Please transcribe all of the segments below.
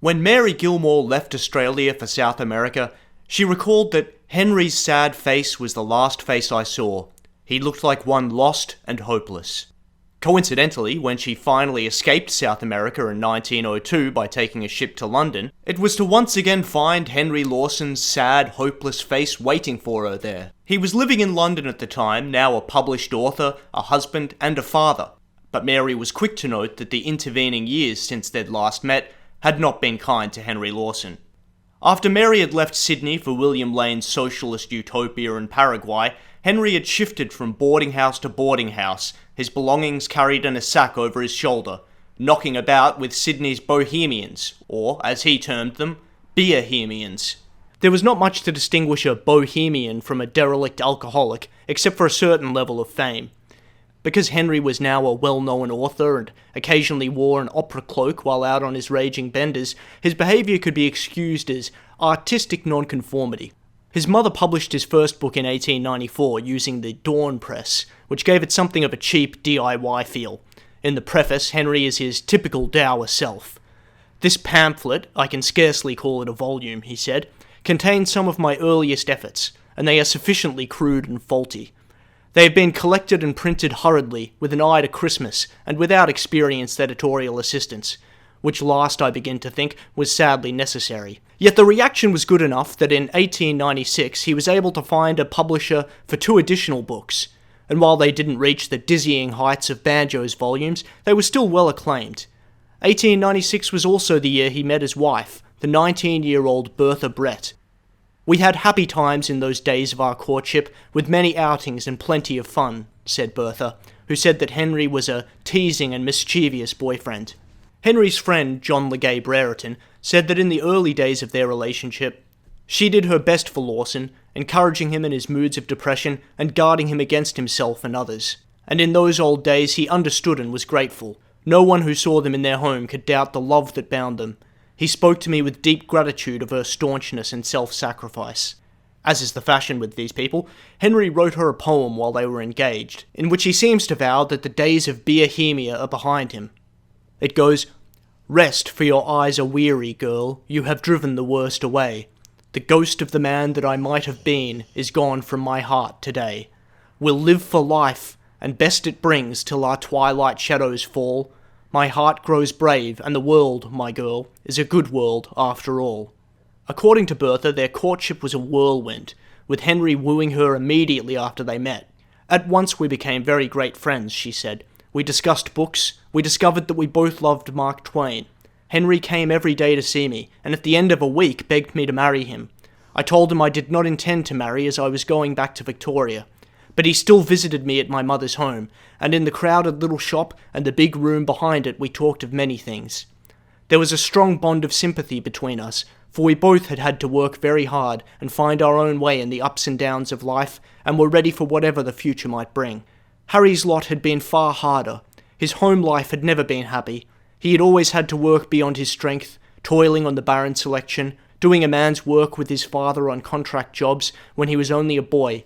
When Mary Gilmore left Australia for South America, she recalled that Henry's sad face was the last face I saw. He looked like one lost and hopeless. Coincidentally, when she finally escaped South America in 1902 by taking a ship to London, it was to once again find Henry Lawson's sad, hopeless face waiting for her there. He was living in London at the time, now a published author, a husband, and a father. But Mary was quick to note that the intervening years since they'd last met had not been kind to Henry Lawson. After Mary had left Sydney for William Lane's socialist utopia in Paraguay, Henry had shifted from boarding house to boarding house, his belongings carried in a sack over his shoulder, knocking about with Sydney's bohemians, or, as he termed them, beerhemians. There was not much to distinguish a bohemian from a derelict alcoholic, except for a certain level of fame. Because Henry was now a well-known author and occasionally wore an opera cloak while out on his raging benders, his behaviour could be excused as artistic nonconformity. His mother published his first book in 1894 using the Dawn press, which gave it something of a cheap DIY feel. In the preface, Henry is his typical dour self. "This pamphlet, I can scarcely call it a volume," he said, "contains some of my earliest efforts, and they are sufficiently crude and faulty. They have been collected and printed hurriedly, with an eye to Christmas, and without experienced editorial assistance, which last, I begin to think, was sadly necessary." Yet the reaction was good enough that in 1896 he was able to find a publisher for 2 additional books, and while they didn't reach the dizzying heights of Banjo's volumes, they were still well acclaimed. 1896 was also the year he met his wife, the 19-year-old Bertha Brett. "We had happy times in those days of our courtship, with many outings and plenty of fun," said Bertha, who said that Henry was a teasing and mischievous boyfriend. Henry's friend, John LeGay Brereton, said that in the early days of their relationship, she did her best for Lawson, encouraging him in his moods of depression and guarding him against himself and others. And in those old days he understood and was grateful. No one who saw them in their home could doubt the love that bound them. He spoke to me with deep gratitude of her staunchness and self-sacrifice. As is the fashion with these people, Henry wrote her a poem while they were engaged, in which he seems to vow that the days of Bohemia are behind him. It goes, "Rest, for your eyes are weary, girl, you have driven the worst away. The ghost of the man that I might have been is gone from my heart today. We'll live for life, and best it brings till our twilight shadows fall. My heart grows brave, and the world, my girl, is a good world after all." According to Bertha, their courtship was a whirlwind, with Henry wooing her immediately after they met. "At once we became very great friends," she said. "We discussed books. We discovered that we both loved Mark Twain. Henry came every day to see me, and at the end of a week begged me to marry him. I told him I did not intend to marry as I was going back to Victoria. But he still visited me at my mother's home, and in the crowded little shop and the big room behind it we talked of many things. There was a strong bond of sympathy between us, for we both had had to work very hard and find our own way in the ups and downs of life, and were ready for whatever the future might bring. Harry's lot had been far harder. His home life had never been happy. He had always had to work beyond his strength, toiling on the barren selection, doing a man's work with his father on contract jobs when he was only a boy.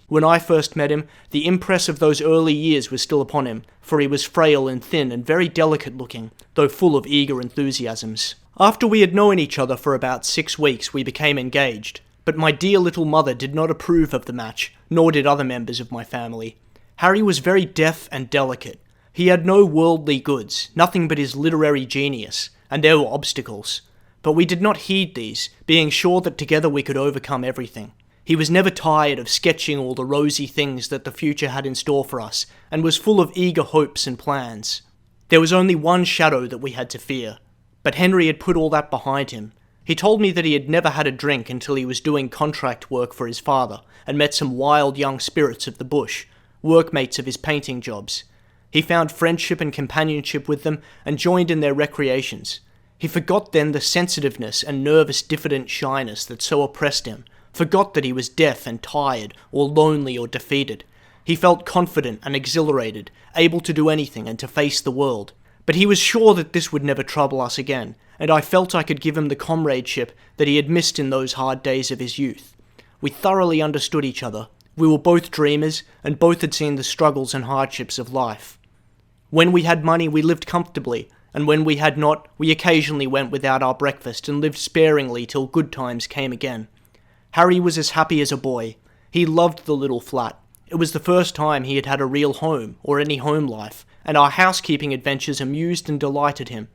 When I first met him, the impress of those early years was still upon him, for he was frail and thin and very delicate-looking, though full of eager enthusiasms. After we had known each other for about 6 weeks, we became engaged, but my dear little mother did not approve of the match, nor did other members of my family. Harry was very deaf and delicate. He had no worldly goods, nothing but his literary genius, and there were obstacles. But we did not heed these, being sure that together we could overcome everything. He was never tired of sketching all the rosy things that the future had in store for us, and was full of eager hopes and plans. There was only one shadow that we had to fear, but Henry had put all that behind him. He told me that he had never had a drink until he was doing contract work for his father, and met some wild young spirits of the bush, workmates of his painting jobs. He found friendship and companionship with them, and joined in their recreations. He forgot then the sensitiveness and nervous diffident shyness that so oppressed him, forgot that he was deaf and tired, or lonely or defeated. He felt confident and exhilarated, able to do anything and to face the world. But he was sure that this would never trouble us again, and I felt I could give him the comradeship that he had missed in those hard days of his youth. We thoroughly understood each other. We were both dreamers, and both had seen the struggles and hardships of life. When we had money, we lived comfortably, and when we had not, we occasionally went without our breakfast and lived sparingly till good times came again. Harry was as happy as a boy. He loved the little flat. It was the first time he had had a real home, or any home life, and our housekeeping adventures amused and delighted him.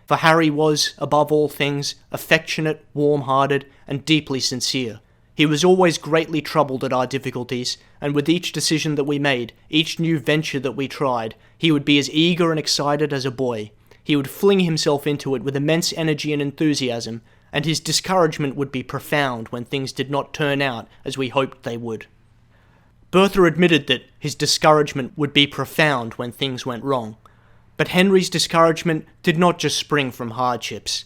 For Harry was, above all things, affectionate, warm-hearted, and deeply sincere. He was always greatly troubled at our difficulties, and with each decision that we made, each new venture that we tried, he would be as eager and excited as a boy. He would fling himself into it with immense energy and enthusiasm, and his discouragement would be profound when things did not turn out as we hoped they would. Bertha admitted that his discouragement would be profound when things went wrong. But Henry's discouragement did not just spring from hardships.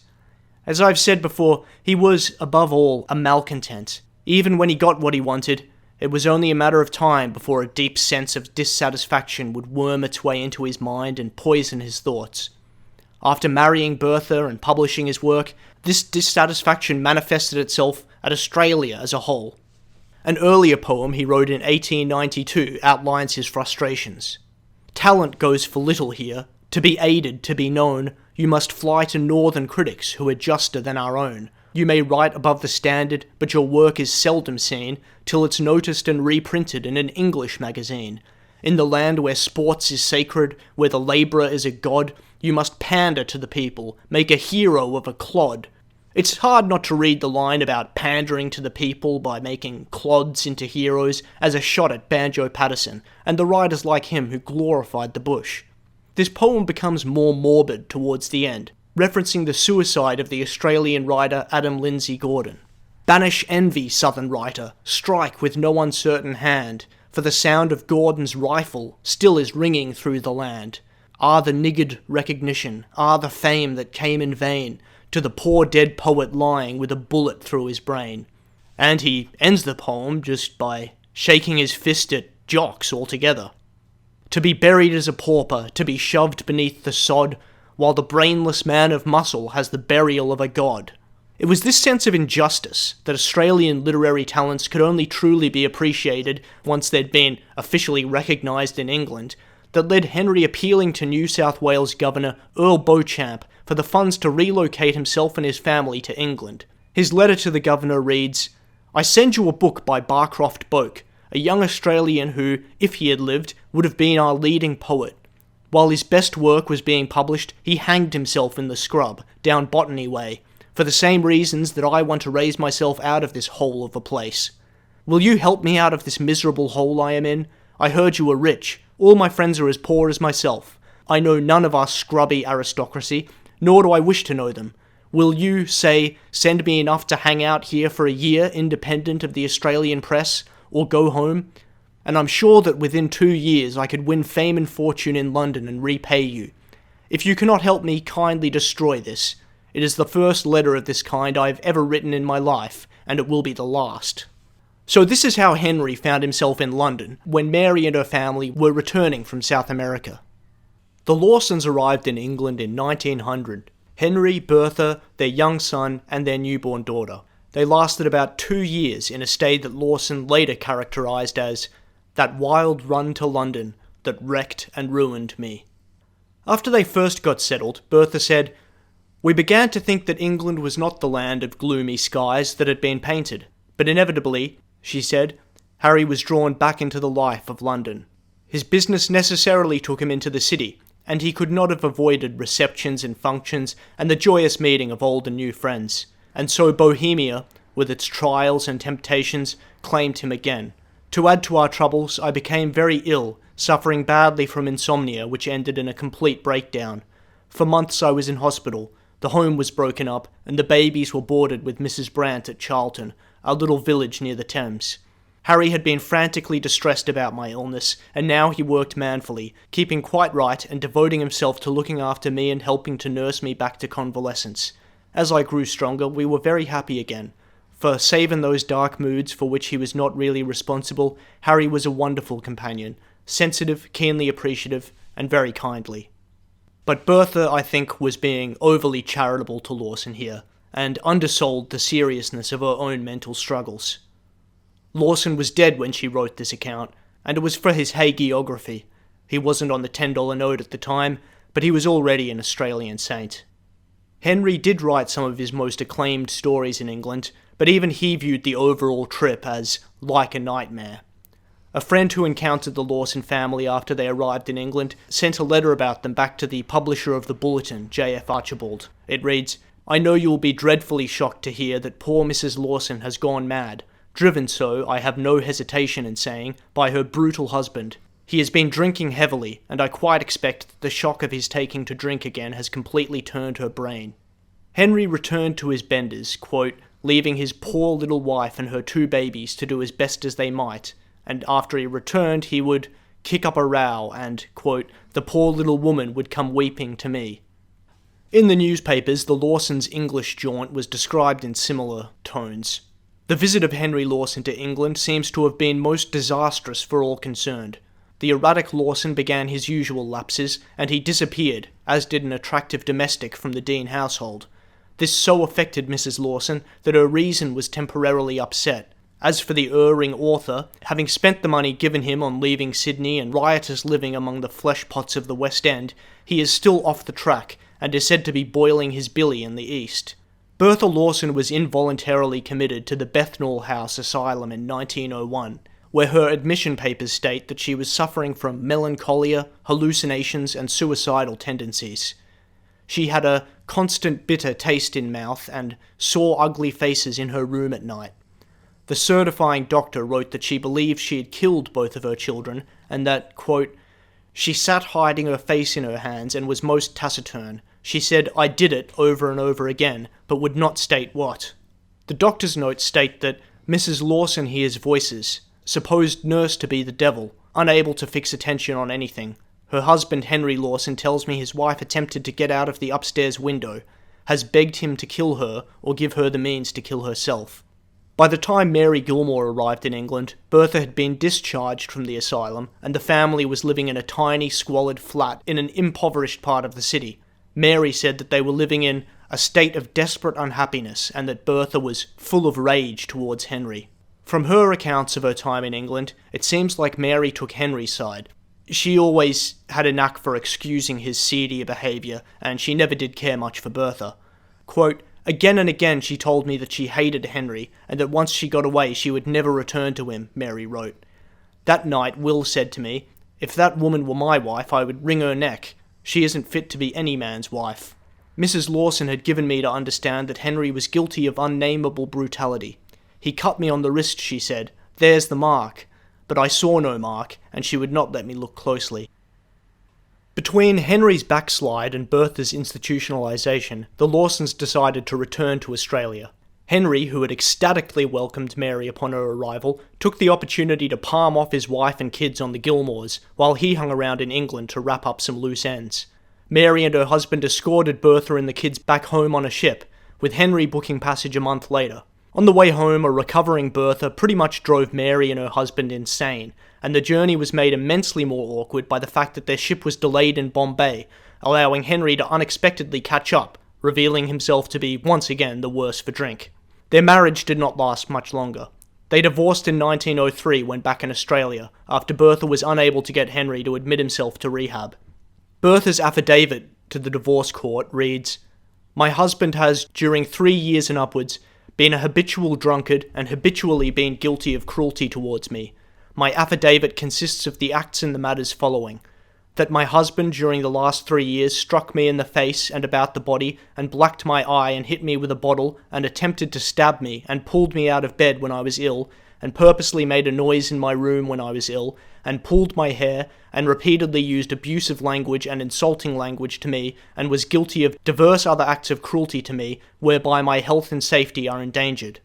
As I've said before, he was, above all, a malcontent. Even when he got what he wanted, it was only a matter of time before a deep sense of dissatisfaction would worm its way into his mind and poison his thoughts. After marrying Bertha and publishing his work, this dissatisfaction manifested itself at Australia as a whole. An earlier poem he wrote in 1892 outlines his frustrations. Talent goes for little here. To be aided, to be known, you must fly to northern critics who are juster than our own. You may write above the standard, but your work is seldom seen, till it's noticed and reprinted in an English magazine. In the land where sports is sacred, where the labourer is a god, you must pander to the people, make a hero of a clod. It's hard not to read the line about pandering to the people by making clods into heroes as a shot at Banjo Paterson, and the writers like him who glorified the bush. This poem becomes more morbid towards the end, referencing the suicide of the Australian writer Adam Lindsay Gordon. Banish envy, southern writer, strike with no uncertain hand, for the sound of Gordon's rifle still is ringing through the land. Ah, the niggard recognition, ah, the fame that came in vain, to the poor dead poet lying with a bullet through his brain. And he ends the poem just by shaking his fist at jocks altogether. To be buried as a pauper, to be shoved beneath the sod, while the brainless man of muscle has the burial of a god. It was this sense of injustice that Australian literary talents could only truly be appreciated once they'd been officially recognised in England, that led Henry appealing to New South Wales Governor Earl Beauchamp for the funds to relocate himself and his family to England. His letter to the governor reads, "I send you a book by Barcroft Boke, a young Australian who, if he had lived, would have been our leading poet. While his best work was being published, he hanged himself in the scrub, down Botany Way, for the same reasons that I want to raise myself out of this hole of a place. Will you help me out of this miserable hole I am in? I heard you were rich. All my friends are as poor as myself. I know none of our scrubby aristocracy, nor do I wish to know them. Will you, say, send me enough to hang out here for a year independent of the Australian press, or go home? And I'm sure that within 2 years I could win fame and fortune in London and repay you. If you cannot help me, kindly destroy this. It is the first letter of this kind I have ever written in my life, and it will be the last." So this is how Henry found himself in London when Mary and her family were returning from South America. The Lawsons arrived in England in 1900. Henry, Bertha, their young son, and their newborn daughter. They lasted about 2 years in a stay that Lawson later characterised as "that wild run to London that wrecked and ruined me." After they first got settled, Bertha said, "We began to think that England was not the land of gloomy skies that had been painted, but inevitably," she said, "Harry was drawn back into the life of London. His business necessarily took him into the city, and he could not have avoided receptions and functions and the joyous meeting of old and new friends. And so Bohemia, with its trials and temptations, claimed him again. To add to our troubles, I became very ill, suffering badly from insomnia which ended in a complete breakdown. For months I was in hospital, the home was broken up, and the babies were boarded with Mrs. Brant at Charlton, a little village near the Thames. Harry had been frantically distressed about my illness, and now he worked manfully, keeping quite right and devoting himself to looking after me and helping to nurse me back to convalescence. As I grew stronger, we were very happy again. For, save in those dark moods for which he was not really responsible, Harry was a wonderful companion, sensitive, keenly appreciative, and very kindly." But Bertha, I think, was being overly charitable to Lawson here, and undersold the seriousness of her own mental struggles. Lawson was dead when she wrote this account, and it was for his hagiography. He wasn't on the $10 note at the time, but he was already an Australian saint. Henry did write some of his most acclaimed stories in England, but even he viewed the overall trip as like a nightmare. A friend who encountered the Lawson family after they arrived in England sent a letter about them back to the publisher of the Bulletin, J.F. Archibald. It reads, "I know you will be dreadfully shocked to hear that poor Mrs. Lawson has gone mad, driven so, I have no hesitation in saying, by her brutal husband. He has been drinking heavily, and I quite expect that the shock of his taking to drink again has completely turned her brain." Henry returned to his benders, quote, leaving his poor little wife and her 2 babies to do as best as they might, and after he returned he would kick up a row and, quote, the poor little woman would come weeping to me. In the newspapers, the Lawsons' English jaunt was described in similar tones. The visit of Henry Lawson to England seems to have been most disastrous for all concerned. The erratic Lawson began his usual lapses, and he disappeared, as did an attractive domestic from the Dean household. This so affected Mrs. Lawson that her reason was temporarily upset. As for the erring author, having spent the money given him on leaving Sydney and riotous living among the flesh pots of the West End, he is still off the track, and is said to be boiling his billy in the East. Bertha Lawson was involuntarily committed to the Bethnal House Asylum in 1901, where her admission papers state that she was suffering from melancholia, hallucinations, and suicidal tendencies. She had a constant bitter taste in mouth and saw ugly faces in her room at night. The certifying doctor wrote that she believed she had killed both of her children, and that, quote, she sat hiding her face in her hands and was most taciturn. She said, "I did it," over and over again, but would not state what. The doctor's notes state that Mrs. Lawson hears voices, supposed nurse to be the devil, unable to fix attention on anything. Her husband Henry Lawson tells me his wife attempted to get out of the upstairs window, has begged him to kill her or give her the means to kill herself. By the time Mary Gilmore arrived in England, Bertha had been discharged from the asylum, and the family was living in a tiny, squalid flat in an impoverished part of the city. Mary said that they were living in a state of desperate unhappiness, and that Bertha was full of rage towards Henry. From her accounts of her time in England, it seems like Mary took Henry's side. She always had a knack for excusing his seedy behaviour, and she never did care much for Bertha. Quote, again and again she told me that she hated Henry, and that once she got away she would never return to him, Mary wrote. That night Will said to me, "If that woman were my wife, I would wring her neck. She isn't fit to be any man's wife." Mrs. Lawson had given me to understand that Henry was guilty of unnameable brutality. "He cut me on the wrist," she said. "There's the mark." But I saw no mark, and she would not let me look closely. Between Henry's backslide and Bertha's institutionalisation, the Lawsons decided to return to Australia. Henry, who had ecstatically welcomed Mary upon her arrival, took the opportunity to palm off his wife and kids on the Gilmores, while he hung around in England to wrap up some loose ends. Mary and her husband escorted Bertha and the kids back home on a ship, with Henry booking passage a month later. On the way home, a recovering Bertha pretty much drove Mary and her husband insane, and the journey was made immensely more awkward by the fact that their ship was delayed in Bombay, allowing Henry to unexpectedly catch up, revealing himself to be once again the worse for drink. Their marriage did not last much longer. They divorced in 1903 when back in Australia, after Bertha was unable to get Henry to admit himself to rehab. Bertha's affidavit to the divorce court reads, "My husband has, during 3 years and upwards, been a habitual drunkard and habitually been guilty of cruelty towards me. My affidavit consists of the acts in the matters following. That my husband during the last 3 years struck me in the face and about the body, and blacked my eye and hit me with a bottle, and attempted to stab me, and pulled me out of bed when I was ill, and purposely made a noise in my room when I was ill, and pulled my hair, and repeatedly used abusive language and insulting language to me, and was guilty of divers other acts of cruelty to me, whereby my health and safety are endangered."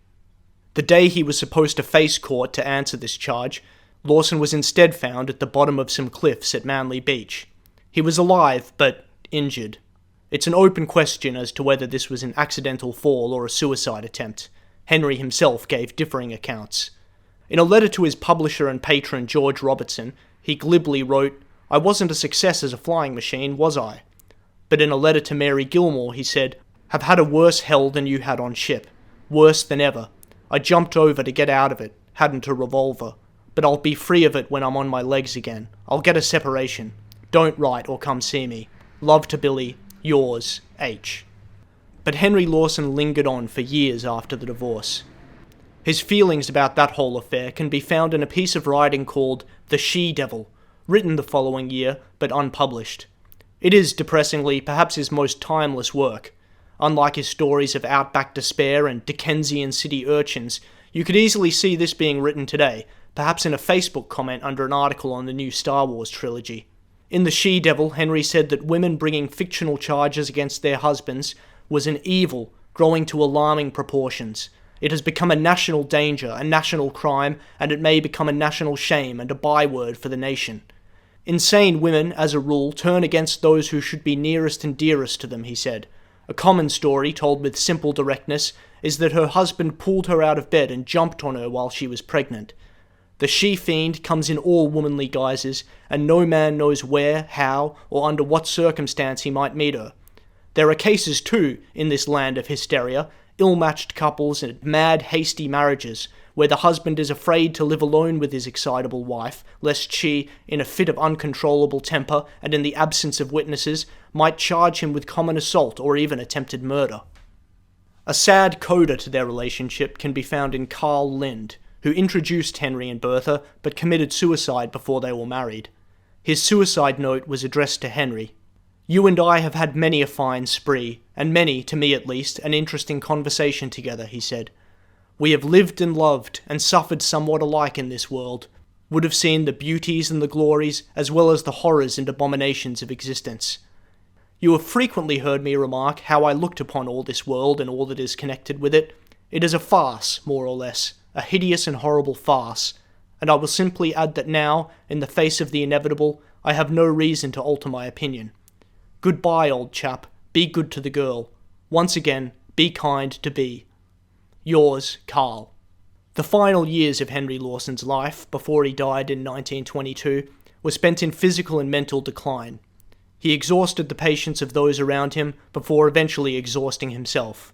The day he was supposed to face court to answer this charge, Lawson was instead found at the bottom of some cliffs at Manly Beach. He was alive, but injured. It's an open question as to whether this was an accidental fall or a suicide attempt. Henry himself gave differing accounts. In a letter to his publisher and patron George Robertson, he glibly wrote, "I wasn't a success as a flying machine, was I?" But in a letter to Mary Gilmore he said, "Have had a worse hell than you had on ship. Worse than ever. I jumped over to get out of it, hadn't a revolver. But I'll be free of it when I'm on my legs again. I'll get a separation. Don't write or come see me. Love to Billy, yours, H. But Henry Lawson lingered on for years after the divorce. His feelings about that whole affair can be found in a piece of writing called The She-Devil, written the following year, but unpublished. It is, depressingly, perhaps his most timeless work. Unlike his stories of outback despair and Dickensian city urchins, you could easily see this being written today, perhaps in a Facebook comment under an article on the new Star Wars trilogy. In The She-Devil, Henry said that women bringing fictional charges against their husbands was an evil growing to alarming proportions. It has become a national danger, a national crime, and it may become a national shame and a byword for the nation. Insane women, as a rule, turn against those who should be nearest and dearest to them, he said. A common story, told with simple directness, is that her husband pulled her out of bed and jumped on her while she was pregnant. The she-fiend comes in all womanly guises, and no man knows where, how, or under what circumstance he might meet her. There are cases, too, in this land of hysteria, ill-matched couples and mad, hasty marriages, where the husband is afraid to live alone with his excitable wife, lest she, in a fit of uncontrollable temper and in the absence of witnesses, might charge him with common assault or even attempted murder. A sad coda to their relationship can be found in Carl Lind, who introduced Henry and Bertha, but committed suicide before they were married. His suicide note was addressed to Henry. "You and I have had many a fine spree, and many, to me at least, an interesting conversation together," he said. "We have lived and loved, and suffered somewhat alike in this world, would have seen the beauties and the glories, as well as the horrors and abominations of existence. You have frequently heard me remark how I looked upon all this world and all that is connected with it. It is a farce, more or less, a hideous and horrible farce, and I will simply add that now, in the face of the inevitable, I have no reason to alter my opinion. Goodbye, old chap, be good to the girl. Once again, be kind to B. Yours, Carl." The final years of Henry Lawson's life, before he died in 1922, were spent in physical and mental decline. He exhausted the patience of those around him before eventually exhausting himself.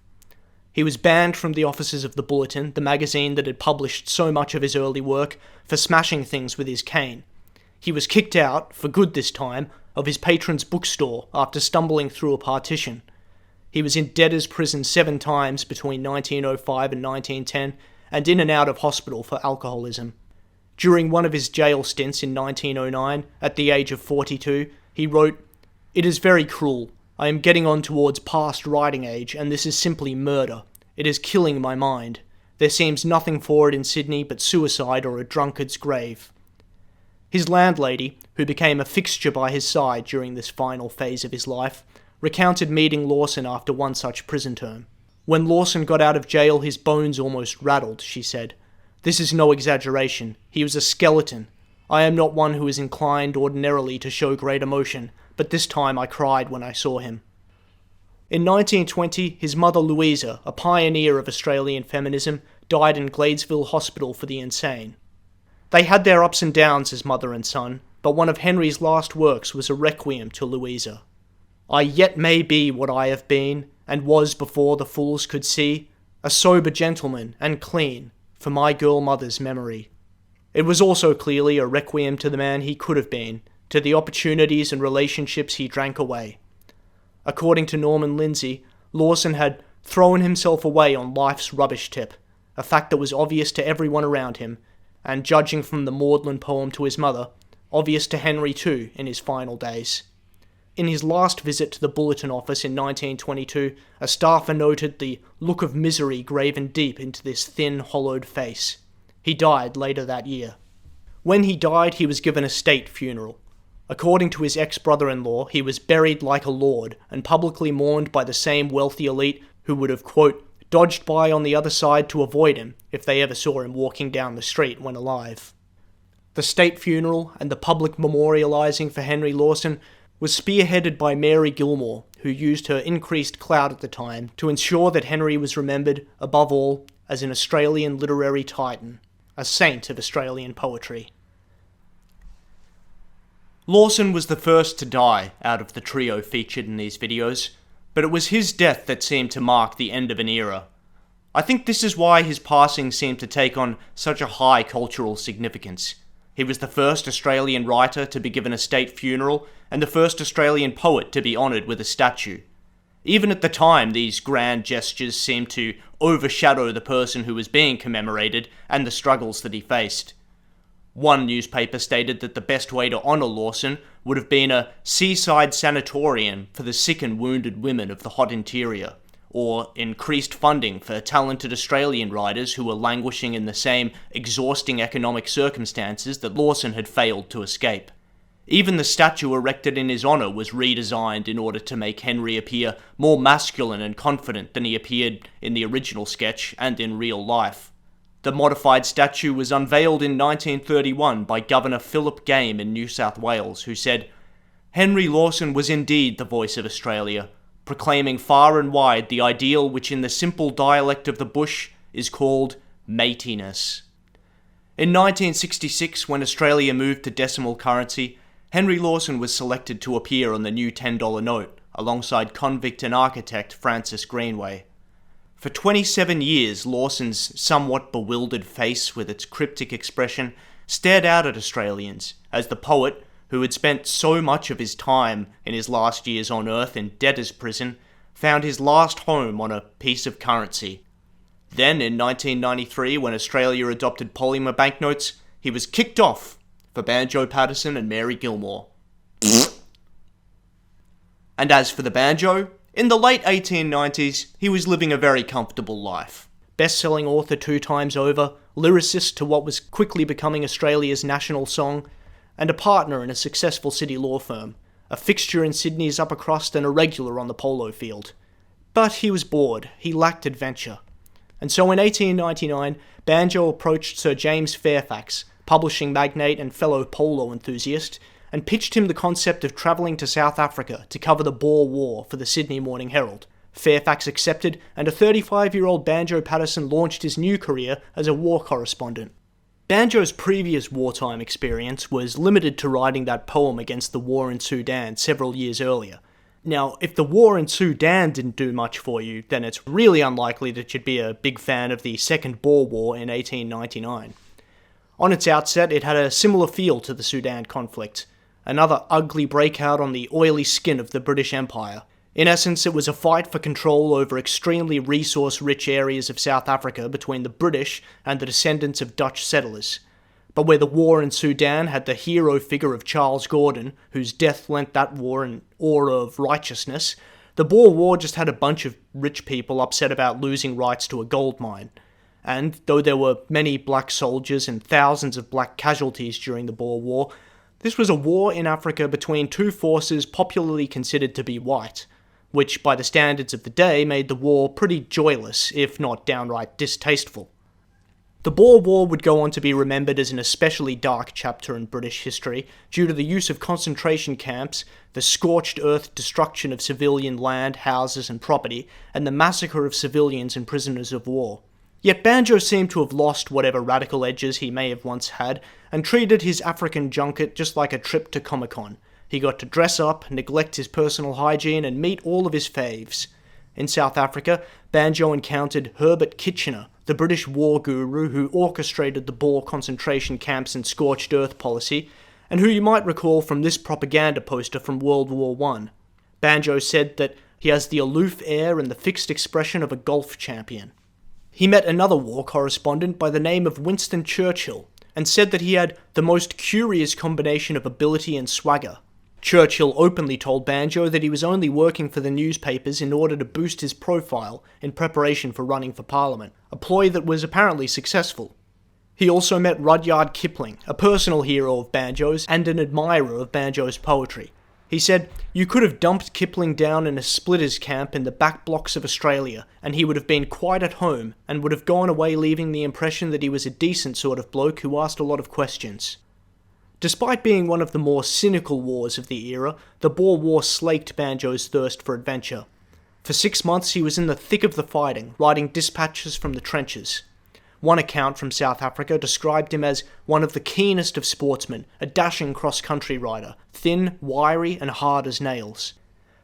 He was banned from the offices of the Bulletin, the magazine that had published so much of his early work, for smashing things with his cane. He was kicked out, for good this time, of his patron's bookstore after stumbling through a partition. He was in debtors' prison 7 times between 1905 and 1910, and in and out of hospital for alcoholism. During one of his jail stints in 1909, at the age of 42, he wrote, "It is very cruel. I am getting on towards past writing age, and this is simply murder. It is killing my mind. There seems nothing for it in Sydney but suicide or a drunkard's grave." His landlady, who became a fixture by his side during this final phase of his life, recounted meeting Lawson after one such prison term. "When Lawson got out of jail, his bones almost rattled," she said. "This is no exaggeration. He was a skeleton. I am not one who is inclined ordinarily to show great emotion, but this time I cried when I saw him." In 1920, his mother Louisa, a pioneer of Australian feminism, died in Gladesville Hospital for the Insane. They had their ups and downs as mother and son, but one of Henry's last works was a requiem to Louisa. "I yet may be what I have been, and was before the fools could see, a sober gentleman and clean, for my girl mother's memory." It was also clearly a requiem to the man he could have been, to the opportunities and relationships he drank away. According to Norman Lindsay, Lawson had thrown himself away on life's rubbish tip, a fact that was obvious to everyone around him, and judging from the Maudlin poem to his mother, obvious to Henry too in his final days. In his last visit to the Bulletin office in 1922, a staffer noted the look of misery graven deep into this thin, hollowed face. He died later that year. When he died, he was given a state funeral. According to his ex-brother-in-law, he was buried like a lord, and publicly mourned by the same wealthy elite who would have, quote, dodged by on the other side to avoid him if they ever saw him walking down the street when alive. The state funeral and the public memorializing for Henry Lawson was spearheaded by Mary Gilmore, who used her increased clout at the time to ensure that Henry was remembered, above all, as an Australian literary titan, a saint of Australian poetry. Lawson was the first to die out of the trio featured in these videos, but it was his death that seemed to mark the end of an era. I think this is why his passing seemed to take on such a high cultural significance. He was the first Australian writer to be given a state funeral and the first Australian poet to be honoured with a statue. Even at the time, these grand gestures seemed to overshadow the person who was being commemorated and the struggles that he faced. One newspaper stated that the best way to honour Lawson would have been a seaside sanatorium for the sick and wounded women of the hot interior, or increased funding for talented Australian writers who were languishing in the same exhausting economic circumstances that Lawson had failed to escape. Even the statue erected in his honour was redesigned in order to make Henry appear more masculine and confident than he appeared in the original sketch and in real life. The modified statue was unveiled in 1931 by Governor Philip Game in New South Wales, who said, "Henry Lawson was indeed the voice of Australia, proclaiming far and wide the ideal which in the simple dialect of the bush is called matiness." In 1966, when Australia moved to decimal currency, Henry Lawson was selected to appear on the new $10 note, alongside convict and architect Francis Greenway. For 27 years, Lawson's somewhat bewildered face with its cryptic expression stared out at Australians, as the poet, who had spent so much of his time in his last years on Earth in debtors' prison, found his last home on a piece of currency. Then, in 1993, when Australia adopted polymer banknotes, he was kicked off for Banjo Paterson and Mary Gilmore. And as for the banjo, in the late 1890s, he was living a very comfortable life. Best-selling author 2 times over, lyricist to what was quickly becoming Australia's national song, and a partner in a successful city law firm, a fixture in Sydney's upper crust and a regular on the polo field. But he was bored, he lacked adventure. And so in 1899, Banjo approached Sir James Fairfax, publishing magnate and fellow polo enthusiast, and pitched him the concept of travelling to South Africa to cover the Boer War for the Sydney Morning Herald. Fairfax accepted, and a 35-year-old Banjo Paterson launched his new career as a war correspondent. Banjo's previous wartime experience was limited to writing that poem against the war in Sudan several years earlier. Now, if the war in Sudan didn't do much for you, then it's really unlikely that you'd be a big fan of the Second Boer War in 1899. On its outset, it had a similar feel to the Sudan conflict, another ugly breakout on the oily skin of the British Empire. In essence, it was a fight for control over extremely resource-rich areas of South Africa between the British and the descendants of Dutch settlers. But where the war in Sudan had the hero figure of Charles Gordon, whose death lent that war an aura of righteousness, the Boer War just had a bunch of rich people upset about losing rights to a gold mine. And though there were many black soldiers and thousands of black casualties during the Boer War, this was a war in Africa between 2 forces popularly considered to be white, which by the standards of the day made the war pretty joyless, if not downright distasteful. The Boer War would go on to be remembered as an especially dark chapter in British history due to the use of concentration camps, the scorched earth destruction of civilian land, houses and property, and the massacre of civilians and prisoners of war. Yet Banjo seemed to have lost whatever radical edges he may have once had, and treated his African junket just like a trip to Comic-Con. He got to dress up, neglect his personal hygiene, and meet all of his faves. In South Africa, Banjo encountered Herbert Kitchener, the British war guru who orchestrated the Boer concentration camps and scorched earth policy, and who you might recall from this propaganda poster from World War I. Banjo said that he has the aloof air and the fixed expression of a golf champion. He met another war correspondent by the name of Winston Churchill, and said that he had the most curious combination of ability and swagger. Churchill openly told Banjo that he was only working for the newspapers in order to boost his profile in preparation for running for Parliament, a ploy that was apparently successful. He also met Rudyard Kipling, a personal hero of Banjo's and an admirer of Banjo's poetry. He said, "You could have dumped Kipling down in a splitters camp in the back blocks of Australia, and he would have been quite at home, and would have gone away leaving the impression that he was a decent sort of bloke who asked a lot of questions." Despite being one of the more cynical wars of the era, the Boer War slaked Banjo's thirst for adventure. For 6 months he was in the thick of the fighting, writing dispatches from the trenches. One account from South Africa described him as one of the keenest of sportsmen, a dashing cross-country rider, thin, wiry, and hard as nails.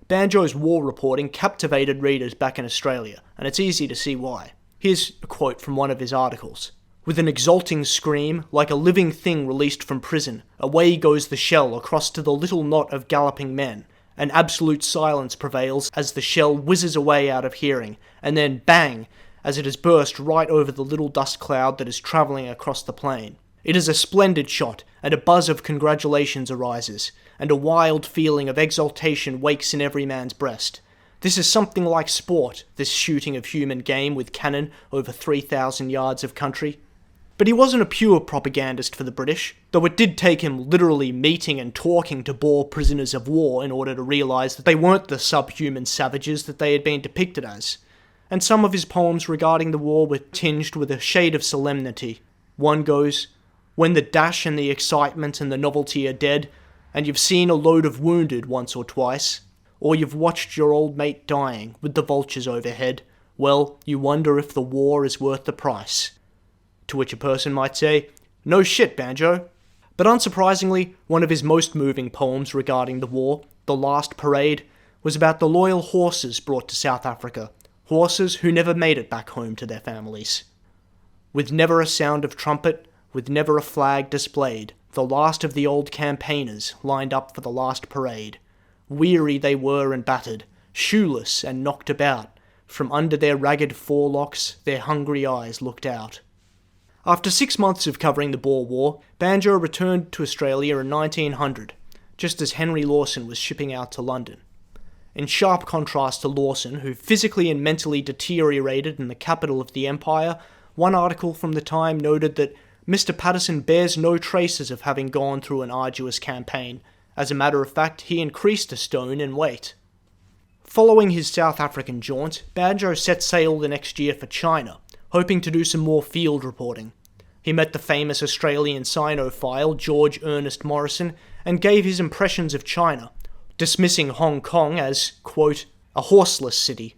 Banjo's war reporting captivated readers back in Australia, and it's easy to see why. Here's a quote from one of his articles. With an exulting scream, like a living thing released from prison, away goes the shell across to the little knot of galloping men. An absolute silence prevails as the shell whizzes away out of hearing, and then bang, as it has burst right over the little dust cloud that is travelling across the plain. It is a splendid shot, and a buzz of congratulations arises, and a wild feeling of exultation wakes in every man's breast. This is something like sport, this shooting of human game with cannon over 3,000 yards of country. But he wasn't a pure propagandist for the British, though it did take him literally meeting and talking to Boer prisoners of war in order to realise that they weren't the subhuman savages that they had been depicted as. And some of his poems regarding the war were tinged with a shade of solemnity. One goes, "When the dash and the excitement and the novelty are dead, and you've seen a load of wounded once or twice, or you've watched your old mate dying with the vultures overhead, well, you wonder if the war is worth the price." To which a person might say, "No shit, Banjo." But unsurprisingly, one of his most moving poems regarding the war, The Last Parade, was about the loyal horses brought to South Africa, horses who never made it back home to their families. With never a sound of trumpet, with never a flag displayed, the last of the old campaigners lined up for the last parade. Weary they were and battered, shoeless and knocked about. From under their ragged forelocks, their hungry eyes looked out. After 6 months of covering the Boer War, Banjo returned to Australia in 1900, just as Henry Lawson was shipping out to London. In sharp contrast to Lawson, who physically and mentally deteriorated in the capital of the empire, one article from the time noted that Mr. Paterson bears no traces of having gone through an arduous campaign. As a matter of fact, he increased a stone in weight. Following his South African jaunt, Banjo set sail the next year for China, hoping to do some more field reporting. He met the famous Australian Sinophile George Ernest Morrison and gave his impressions of China, dismissing Hong Kong as, quote, a horseless city.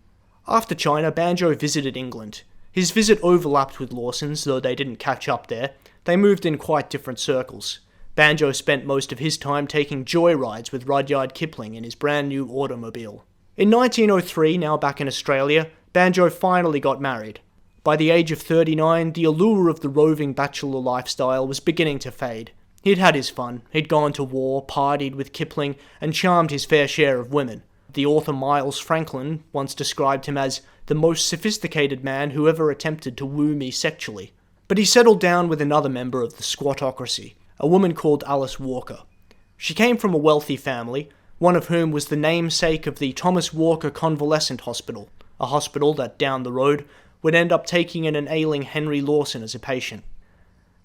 After China, Banjo visited England. His visit overlapped with Lawson's, though they didn't catch up there. They moved in quite different circles. Banjo spent most of his time taking joyrides with Rudyard Kipling in his brand new automobile. In 1903, now back in Australia, Banjo finally got married. By the age of 39, the allure of the roving bachelor lifestyle was beginning to fade. He'd had his fun, he'd gone to war, partied with Kipling, and charmed his fair share of women. The author Miles Franklin once described him as the most sophisticated man who ever attempted to woo me sexually. But he settled down with another member of the squatocracy, a woman called Alice Walker. She came from a wealthy family, one of whom was the namesake of the Thomas Walker Convalescent Hospital, a hospital that, down the road, would end up taking in an ailing Henry Lawson as a patient.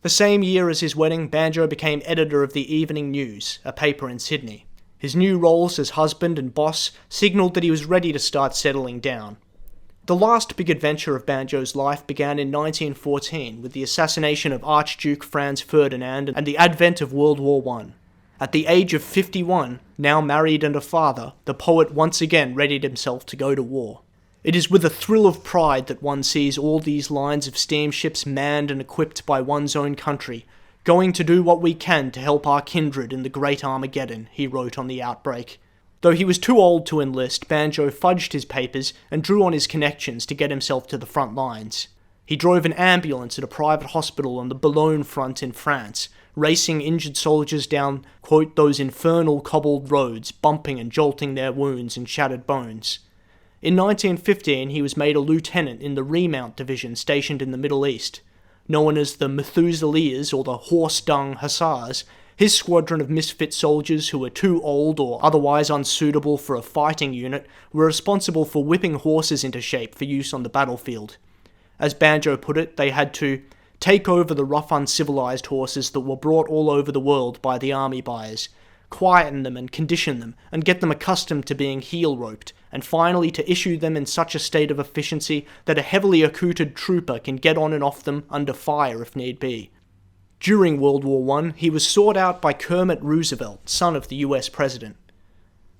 The same year as his wedding, Banjo became editor of the Evening News, a paper in Sydney. His new roles as husband and boss signalled that he was ready to start settling down. The last big adventure of Banjo's life began in 1914 with the assassination of Archduke Franz Ferdinand and the advent of World War I. At the age of 51, now married and a father, the poet once again readied himself to go to war. It is with a thrill of pride that one sees all these lines of steamships manned and equipped by one's own country, going to do what we can to help our kindred in the great Armageddon, he wrote on the outbreak. Though he was too old to enlist, Banjo fudged his papers and drew on his connections to get himself to the front lines. He drove an ambulance at a private hospital on the Boulogne front in France, racing injured soldiers down, quote, those infernal cobbled roads, bumping and jolting their wounds and shattered bones. In 1915, he was made a lieutenant in the Remount Division stationed in the Middle East. Known as the Methuseliers or the Horse-Dung Hussars, his squadron of misfit soldiers who were too old or otherwise unsuitable for a fighting unit were responsible for whipping horses into shape for use on the battlefield. As Banjo put it, they had to take over the rough uncivilized horses that were brought all over the world by the army buyers, quieten them and condition them, and get them accustomed to being heel-roped, and finally to issue them in such a state of efficiency that a heavily accoutred trooper can get on and off them under fire if need be. During World War I, he was sought out by Kermit Roosevelt, son of the US President.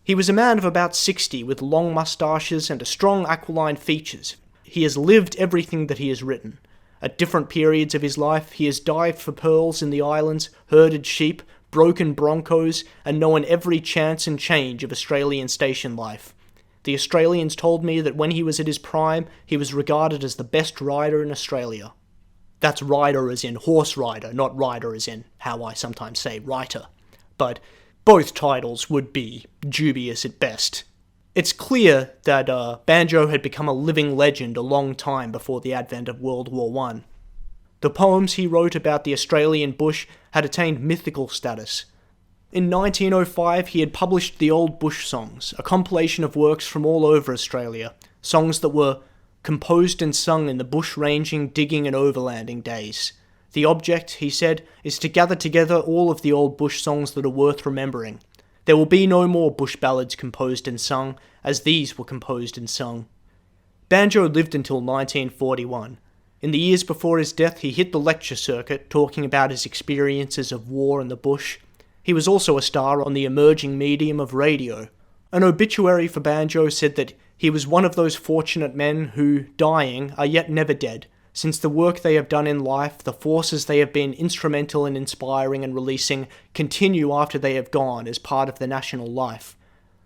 He was a man of about 60 with long moustaches and a strong aquiline features. He has lived everything that he has written. At different periods of his life, he has dived for pearls in the islands, herded sheep, broken broncos, and known every chance and change of Australian station life. The Australians told me that when he was at his prime, he was regarded as the best rider in Australia. That's rider as in horse rider, not rider as in how I sometimes say writer. But both titles would be dubious at best. It's clear that Banjo had become a living legend a long time before the advent of World War I. The poems he wrote about the Australian bush had attained mythical status. In 1905 he had published the Old Bush Songs, a compilation of works from all over Australia, songs that were composed and sung in the bush-ranging, digging and overlanding days. The object, he said, is to gather together all of the old bush songs that are worth remembering. There will be no more bush ballads composed and sung, as these were composed and sung. Banjo lived until 1941. In the years before his death, he hit the lecture circuit, talking about his experiences of war in the bush. He was also a star on the emerging medium of radio. An obituary for Banjo said that he was one of those fortunate men who, dying, are yet never dead, since the work they have done in life, the forces they have been instrumental in inspiring and releasing, continue after they have gone as part of the national life.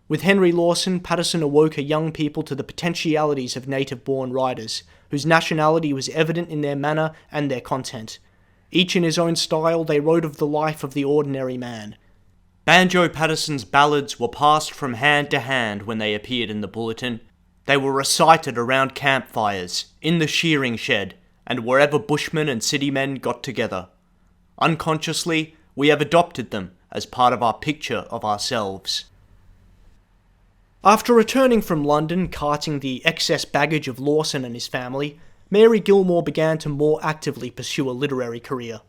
With Henry Lawson, Paterson awoke a young people to the potentialities of native-born writers, whose nationality was evident in their manner and their content. Each in his own style, they wrote of the life of the ordinary man. Banjo Paterson's ballads were passed from hand to hand when they appeared in the bulletin. They were recited around campfires, in the shearing shed, and wherever bushmen and city men got together. Unconsciously, we have adopted them as part of our picture of ourselves. After returning from London, carting the excess baggage of Lawson and his family, Mary Gilmore began to more actively pursue a literary career.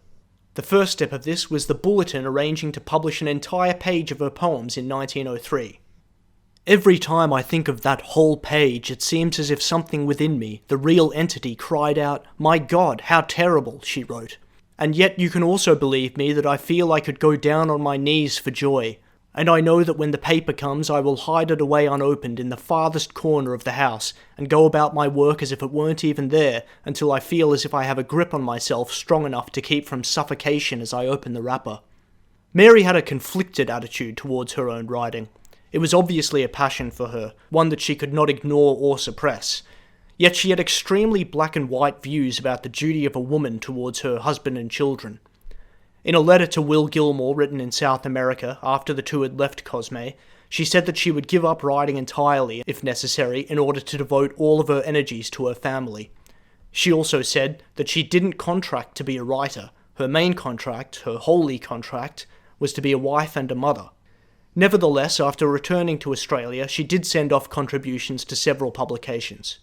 The first step of this was the Bulletin arranging to publish an entire page of her poems in 1903. Every time I think of that whole page, it seems as if something within me, the real entity, cried out, "My God, how terrible," she wrote. And yet you can also believe me that I feel I could go down on my knees for joy, and I know that when the paper comes I will hide it away unopened in the farthest corner of the house and go about my work as if it weren't even there until I feel as if I have a grip on myself strong enough to keep from suffocation as I open the wrapper. Mary had a conflicted attitude towards her own writing. It was obviously a passion for her, one that she could not ignore or suppress. Yet she had extremely black and white views about the duty of a woman towards her husband and children. In a letter to Will Gilmore written in South America after the two had left Cosme, she said that she would give up writing entirely, if necessary, in order to devote all of her energies to her family. She also said that she didn't contract to be a writer. Her main contract, her holy contract, was to be a wife and a mother. Nevertheless, after returning to Australia, she did send off contributions to several publications.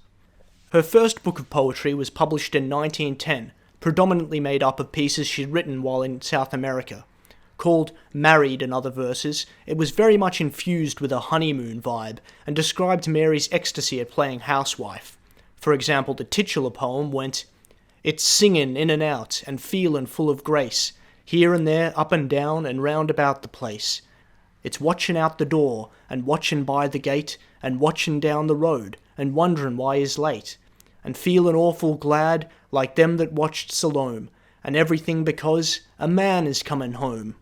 Her first book of poetry was published in 1910, predominantly made up of pieces she'd written while in South America. Called Married and Other Verses, it was very much infused with a honeymoon vibe, and described Mary's ecstasy at playing housewife. For example, the titular poem went, "It's singin' in and out, and feelin' full of grace, here and there, up and down, and round about the place. It's watchin' out the door, and watchin' by the gate, and watchin' down the road, and wonderin' why he's late, and feelin' awful glad, like them that watched Salome, and everything because a man is comin' home."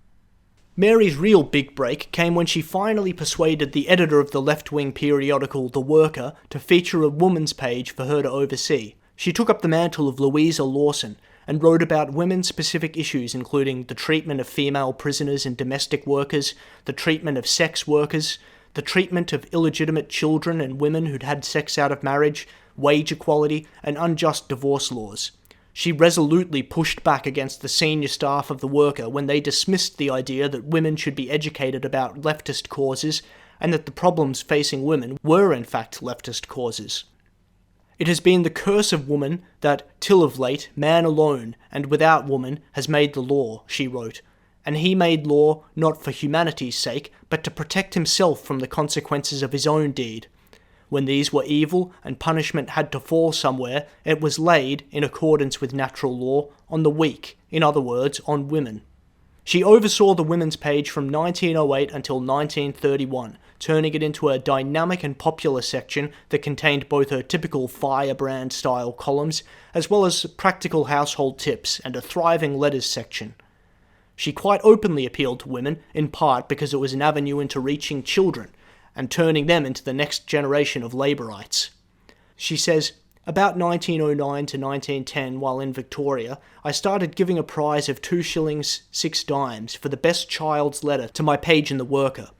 Mary's real big break came when she finally persuaded the editor of the left-wing periodical The Worker to feature a woman's page for her to oversee. She took up the mantle of Louisa Lawson, and wrote about women-specific issues including the treatment of female prisoners and domestic workers, the treatment of sex workers, the treatment of illegitimate children and women who'd had sex out of marriage, wage equality, and unjust divorce laws. She resolutely pushed back against the senior staff of The Worker when they dismissed the idea that women should be educated about leftist causes and that the problems facing women were in fact leftist causes. It has been the curse of woman that, till of late, man alone, and without woman, has made the law, she wrote, and he made law not for humanity's sake, but to protect himself from the consequences of his own deed. When these were evil and punishment had to fall somewhere, it was laid, in accordance with natural law, on the weak, in other words, on women. She oversaw the women's page from 1908 until 1931, turning it into a dynamic and popular section that contained both her typical firebrand-style columns, as well as practical household tips and a thriving letters section. She quite openly appealed to women, in part because it was an avenue into reaching children, and turning them into the next generation of labourites. She says, About 1909 to 1910, while in Victoria, I started giving a prize of 2 shillings 6 dimes for the best child's letter to my page in the Worker.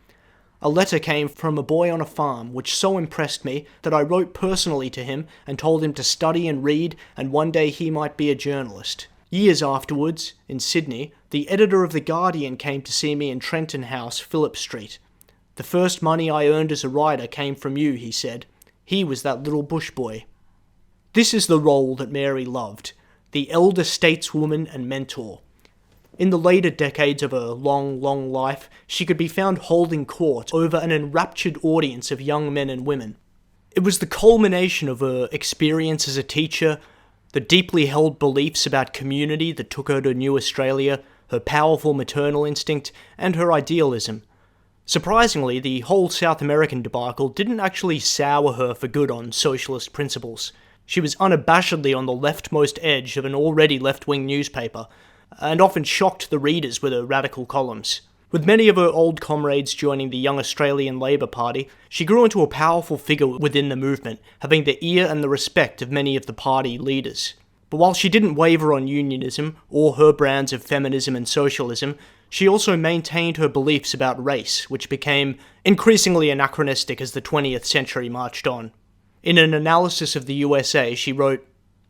A letter came from a boy on a farm, which so impressed me that I wrote personally to him and told him to study and read, and one day he might be a journalist. Years afterwards, in Sydney, the editor of The Guardian came to see me in Trenton House, Phillip Street. "The first money I earned as a writer came from you," he said. He was that little bush boy. This is the role that Mary loved, the elder stateswoman and mentor. In the later decades of her long, long life, she could be found holding court over an enraptured audience of young men and women. It was the culmination of her experience as a teacher, the deeply held beliefs about community that took her to New Australia, her powerful maternal instinct, and her idealism. Surprisingly, the whole South American debacle didn't actually sour her for good on socialist principles. She was unabashedly on the leftmost edge of an already left-wing newspaper, and often shocked the readers with her radical columns. With many of her old comrades joining the Young Australian Labor Party, she grew into a powerful figure within the movement, having the ear and the respect of many of the party leaders. But while she didn't waver on unionism, or her brands of feminism and socialism, she also maintained her beliefs about race, which became increasingly anachronistic as the 20th century marched on. In an analysis of the USA, she wrote,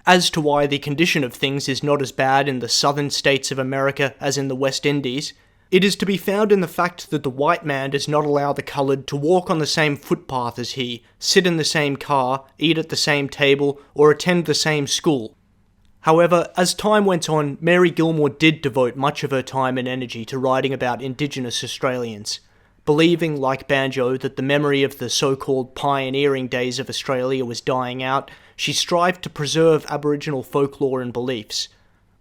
"As to why the condition of things is not as bad in the southern states of America as in the West Indies, it is to be found in the fact that the white man does not allow the coloured to walk on the same footpath as he, sit in the same car, eat at the same table, or attend the same school." However, as time went on, Mary Gilmore did devote much of her time and energy to writing about Indigenous Australians. Believing, like Banjo, that the memory of the so-called pioneering days of Australia was dying out, she strived to preserve Aboriginal folklore and beliefs.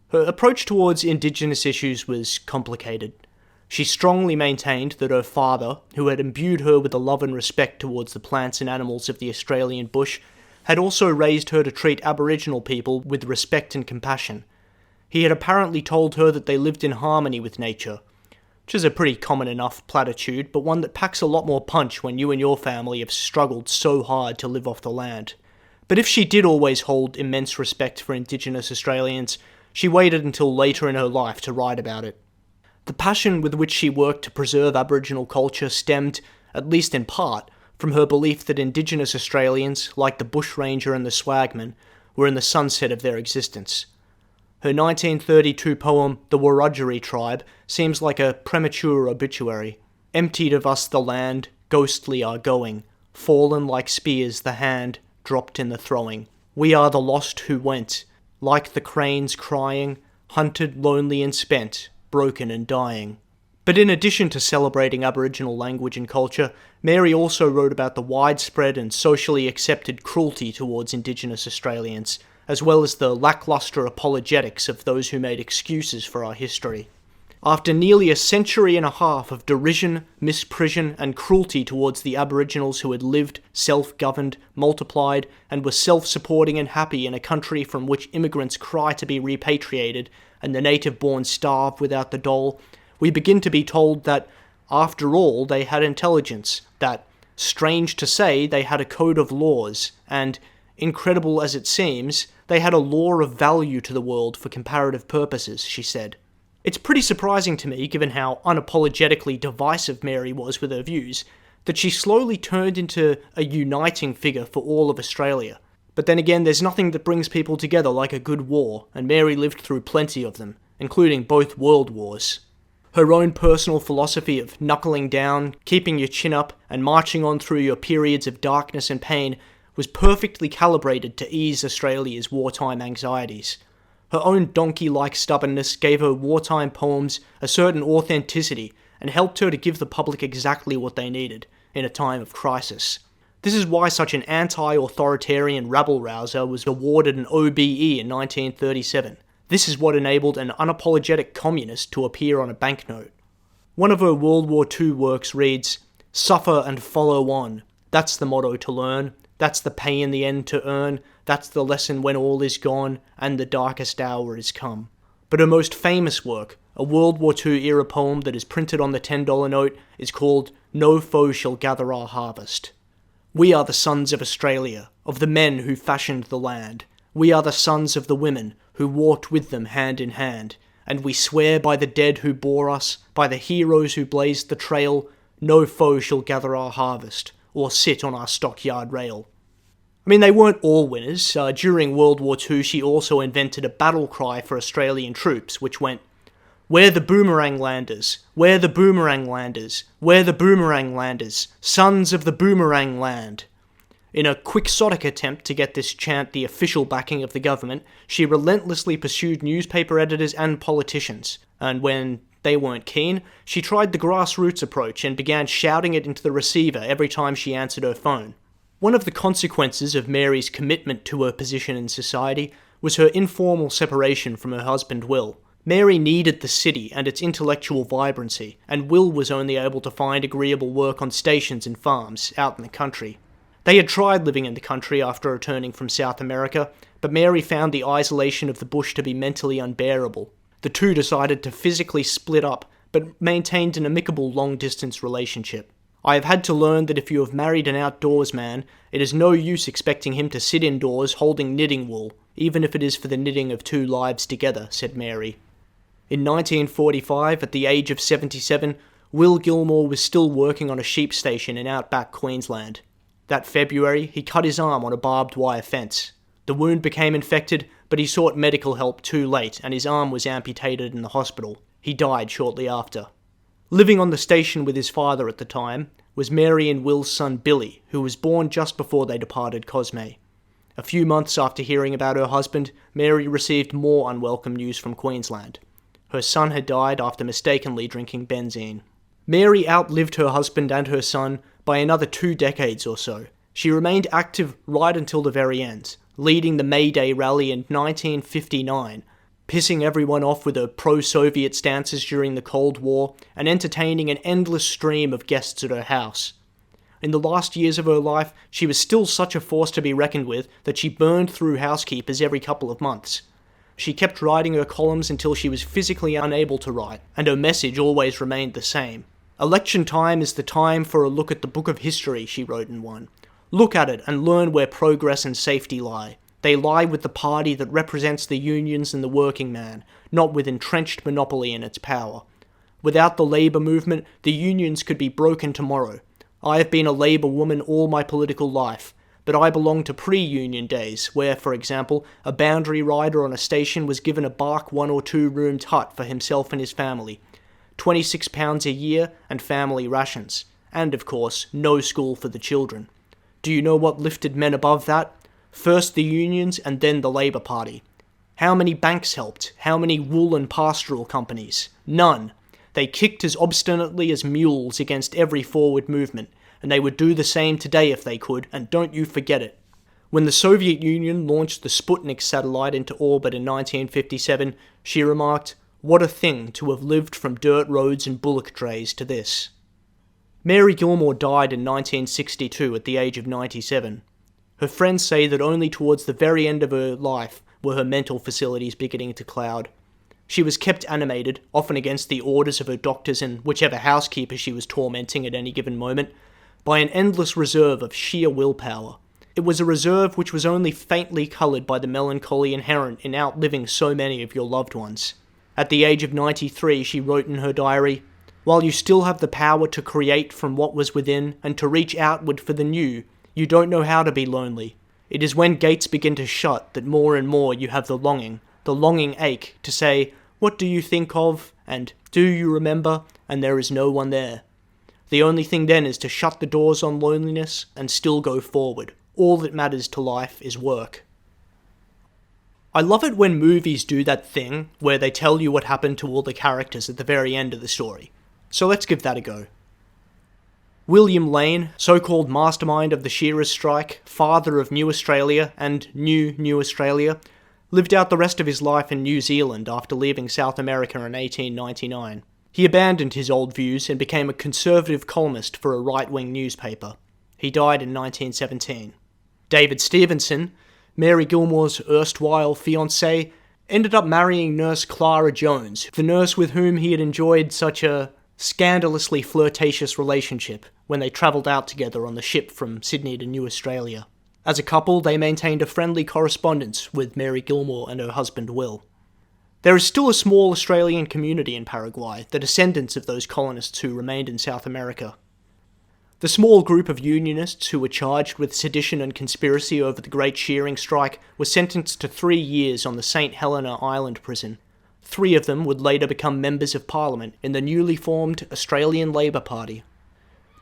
Her approach towards Indigenous issues was complicated. She strongly maintained that her father, who had imbued her with a love and respect towards the plants and animals of the Australian bush, had also raised her to treat Aboriginal people with respect and compassion. He had apparently told her that they lived in harmony with nature, which is a pretty common enough platitude, but one that packs a lot more punch when you and your family have struggled so hard to live off the land. But if she did always hold immense respect for Indigenous Australians, she waited until later in her life to write about it. The passion with which she worked to preserve Aboriginal culture stemmed, at least in part, from her belief that Indigenous Australians, like the bushranger and the swagman, were in the sunset of their existence. Her 1932 poem, The Wiradjuri Tribe, seems like a premature obituary. "Emptied of us the land, ghostly our going, fallen like spears the hand, dropped in the throwing. We are the lost who went, like the cranes crying, hunted, lonely and spent, broken and dying." But in addition to celebrating Aboriginal language and culture, Mary also wrote about the widespread and socially accepted cruelty towards Indigenous Australians, as well as the lacklustre apologetics of those who made excuses for our history. After nearly a century and a half of derision, misprision, and cruelty towards the Aboriginals who had lived, self-governed, multiplied, and were self-supporting and happy in a country from which immigrants cry to be repatriated and the native-born starve without the dole, we begin to be told that, after all, they had intelligence, that, strange to say, they had a code of laws, and, incredible as it seems, they had a law of value to the world for comparative purposes, she said. It's pretty surprising to me, given how unapologetically divisive Mary was with her views, that she slowly turned into a uniting figure for all of Australia. But then again, there's nothing that brings people together like a good war, and Mary lived through plenty of them, including both world wars. Her own personal philosophy of knuckling down, keeping your chin up, and marching on through your periods of darkness and pain was perfectly calibrated to ease Australia's wartime anxieties. Her own donkey-like stubbornness gave her wartime poems a certain authenticity and helped her to give the public exactly what they needed in a time of crisis. This is why such an anti-authoritarian rabble-rouser was awarded an OBE in 1937. This is what enabled an unapologetic communist to appear on a banknote. One of her World War II works reads, "Suffer and follow on. That's the motto to learn. That's the pay in the end to earn. That's the lesson when all is gone and the darkest hour is come." But her most famous work, a World War II era poem that is printed on the $10 note, is called "No Foe Shall Gather Our Harvest." "We are the sons of Australia, of the men who fashioned the land. We are the sons of the women who walked with them hand in hand, and we swear by the dead who bore us, by the heroes who blazed the trail, no foe shall gather our harvest, or sit on our stockyard rail. I mean, they weren't all winners. During World War II, she also invented a battle cry for Australian troops, which went, "We're the Boomerang Landers, we're the Boomerang Landers, we're the Boomerang Landers, sons of the Boomerang Land." In a quixotic attempt to get this chant the official backing of the government, she relentlessly pursued newspaper editors and politicians, and when they weren't keen, she tried the grassroots approach and began shouting it into the receiver every time she answered her phone. One of the consequences of Mary's commitment to her position in society was her informal separation from her husband Will. Mary needed the city and its intellectual vibrancy, and Will was only able to find agreeable work on stations and farms out in the country. They had tried living in the country after returning from South America, but Mary found the isolation of the bush to be mentally unbearable. The two decided to physically split up, but maintained an amicable long-distance relationship. I have had to learn that if you have married an outdoors man, it is no use expecting him to sit indoors holding knitting wool, even if it is for the knitting of two lives together, said Mary. In 1945, at the age of 77, Will Gilmore was still working on a sheep station in outback Queensland. That February, he cut his arm on a barbed wire fence. The wound became infected, but he sought medical help too late, and his arm was amputated in the hospital. He died shortly after. Living on the station with his father at the time was Mary and Will's son Billy, who was born just before they departed Cosme. A few months after hearing about her husband, Mary received more unwelcome news from Queensland. Her son had died after mistakenly drinking benzene. Mary outlived her husband and her son by another 2 decades or so. She remained active right until the very end, leading the May Day rally in 1959, pissing everyone off with her pro-Soviet stances during the Cold War, and entertaining an endless stream of guests at her house. In the last years of her life, she was still such a force to be reckoned with that she burned through housekeepers every couple of months. She kept writing her columns until she was physically unable to write, and her message always remained the same. "Election time is the time for a look at the book of history," she wrote in one. "Look at it and learn where progress and safety lie. They lie with the party that represents the unions and the working man, not with entrenched monopoly in its power. Without the labour movement, the unions could be broken tomorrow. I have been a labour woman all my political life, but I belong to pre-union days, where, for example, a boundary rider on a station was given a bark 1 or 2 roomed hut for himself and his family, £26 a year and family rations, and of course, no school for the children. Do you know what lifted men above that? First the unions and then the Labour Party. How many banks helped? How many wool and pastoral companies? None. They kicked as obstinately as mules against every forward movement, and they would do the same today if they could, and don't you forget it. When the Soviet Union launched the Sputnik satellite into orbit in 1957, she remarked, "What a thing to have lived from dirt roads and bullock drays to this." Mary Gilmore died in 1962 at the age of 97. Her friends say that only towards the very end of her life were her mental facilities beginning to cloud. She was kept animated, often against the orders of her doctors and whichever housekeeper she was tormenting at any given moment, by an endless reserve of sheer willpower. It was a reserve which was only faintly coloured by the melancholy inherent in outliving so many of your loved ones. At the age of 93, she wrote in her diary, "While you still have the power to create from what was within and to reach outward for the new, you don't know how to be lonely. It is when gates begin to shut that more and more you have the longing ache to say, 'What do you think of?' and 'Do you remember?' and there is no one there. The only thing then is to shut the doors on loneliness and still go forward. All that matters to life is work." I love it when movies do that thing where they tell you what happened to all the characters at the very end of the story. So let's give that a go. William Lane, so-called mastermind of the shearers' strike, father of New Australia and New Australia, lived out the rest of his life in New Zealand after leaving South America in 1899. He abandoned his old views and became a conservative columnist for a right-wing newspaper. He died in 1917. David Stevenson, Mary Gilmore's erstwhile fiancé, ended up marrying nurse Clara Jones, the nurse with whom he had enjoyed such a scandalously flirtatious relationship when they travelled out together on the ship from Sydney to New Australia. As a couple, they maintained a friendly correspondence with Mary Gilmore and her husband Will. There is still a small Australian community in Paraguay, the descendants of those colonists who remained in South America. The small group of Unionists who were charged with sedition and conspiracy over the Great Shearing Strike were sentenced to 3 years on the St. Helena Island prison. 3 of them would later become members of Parliament in the newly formed Australian Labor Party.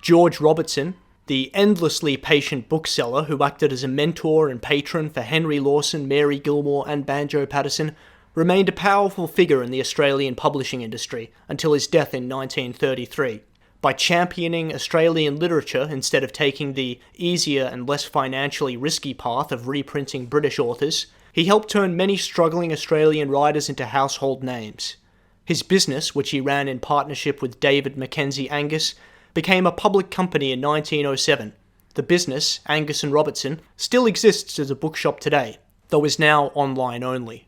George Robertson, the endlessly patient bookseller who acted as a mentor and patron for Henry Lawson, Mary Gilmore and Banjo Paterson, remained a powerful figure in the Australian publishing industry until his death in 1933. By championing Australian literature instead of taking the easier and less financially risky path of reprinting British authors, he helped turn many struggling Australian writers into household names. His business, which he ran in partnership with David Mackenzie Angus, became a public company in 1907. The business, Angus and Robertson, still exists as a bookshop today, though is now online only.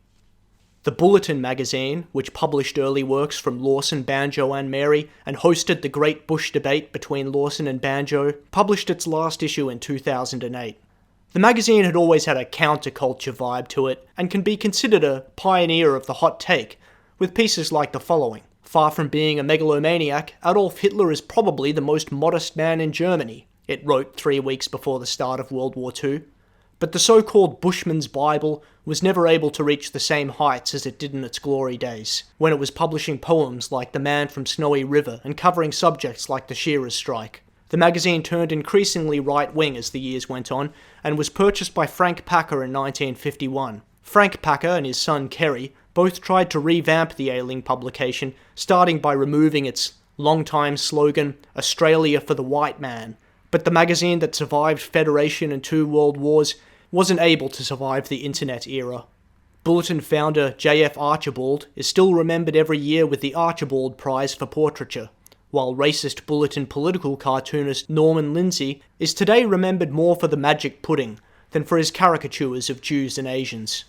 The Bulletin magazine, which published early works from Lawson, Banjo and Mary, and hosted the Great Bush debate between Lawson and Banjo, published its last issue in 2008. The magazine had always had a counterculture vibe to it, and can be considered a pioneer of the hot take, with pieces like the following. Far from being a megalomaniac, Adolf Hitler is probably the most modest man in Germany, it wrote 3 weeks before the start of World War II. But the so-called Bushman's Bible was never able to reach the same heights as it did in its glory days, when it was publishing poems like The Man from Snowy River and covering subjects like the Shearers' Strike. The magazine turned increasingly right-wing as the years went on, and was purchased by Frank Packer in 1951. Frank Packer and his son Kerry both tried to revamp the ailing publication, starting by removing its long-time slogan, Australia for the White Man. But the magazine that survived Federation and 2 world wars wasn't able to survive the internet era. Bulletin founder J.F. Archibald is still remembered every year with the Archibald Prize for Portraiture, while racist Bulletin political cartoonist Norman Lindsay is today remembered more for the magic pudding than for his caricatures of Jews and Asians.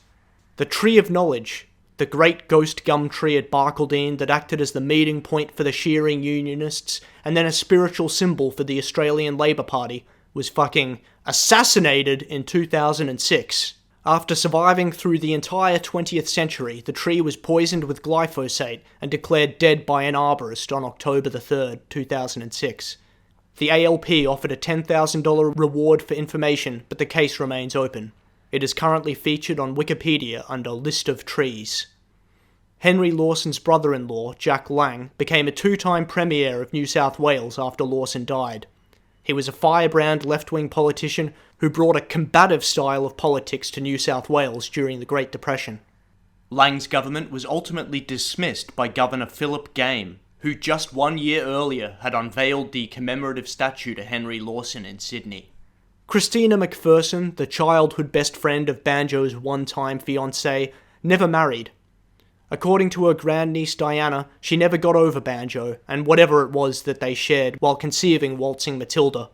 The Tree of Knowledge, the great ghost gum tree at Barcaldine that acted as the meeting point for the shearing unionists and then a spiritual symbol for the Australian Labor Party, was fucking assassinated in 2006. After surviving through the entire 20th century, the tree was poisoned with glyphosate and declared dead by an arborist on October 3rd, 2006. The ALP offered a $10,000 reward for information, but the case remains open. It is currently featured on Wikipedia under List of Trees. Henry Lawson's brother-in-law, Jack Lang, became a 2-time Premier of New South Wales after Lawson died. He was a firebrand left-wing politician who brought a combative style of politics to New South Wales during the Great Depression. Lang's government was ultimately dismissed by Governor Philip Game, who just 1 year earlier had unveiled the commemorative statue to Henry Lawson in Sydney. Christina McPherson, the childhood best friend of Banjo's one-time fiancée, never married. According to her grandniece Diana, she never got over Banjo, and whatever it was that they shared while conceiving Waltzing Matilda.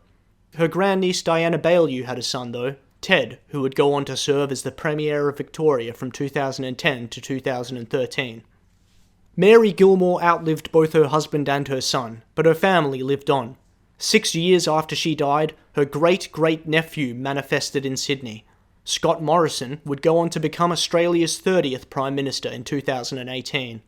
Her grandniece Diana Baillieu had a son though, Ted, who would go on to serve as the Premier of Victoria from 2010 to 2013. Mary Gilmore outlived both her husband and her son, but her family lived on. 6 years after she died, her great-great-nephew manifested in Sydney. Scott Morrison would go on to become Australia's 30th Prime Minister in 2018.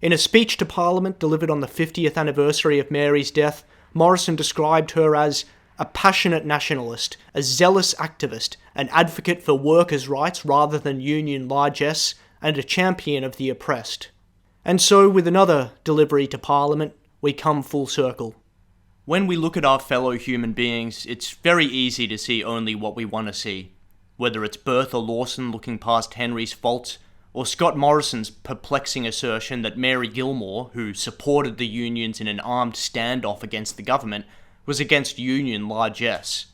In a speech to Parliament delivered on the 50th anniversary of Mary's death, Morrison described her as a passionate nationalist, a zealous activist, an advocate for workers' rights rather than union largesse, and a champion of the oppressed. And so, with another delivery to Parliament, we come full circle. When we look at our fellow human beings, it's very easy to see only what we want to see. Whether it's Bertha Lawson looking past Henry's faults, or Scott Morrison's perplexing assertion that Mary Gilmore, who supported the unions in an armed standoff against the government, was against union largesse.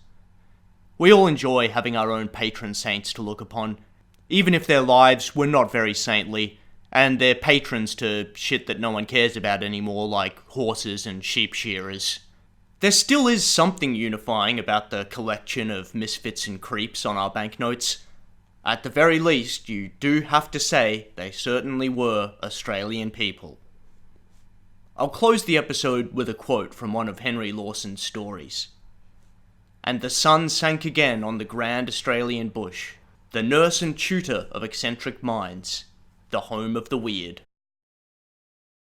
We all enjoy having our own patron saints to look upon, even if their lives were not very saintly, and they're patrons to shit that no one cares about anymore, like horses and sheep shearers. There still is something unifying about the collection of misfits and creeps on our banknotes. At the very least, you do have to say they certainly were Australian people. I'll close the episode with a quote from one of Henry Lawson's stories. and the sun sank again on the grand Australian bush, the nurse and tutor of eccentric minds, the home of the weird.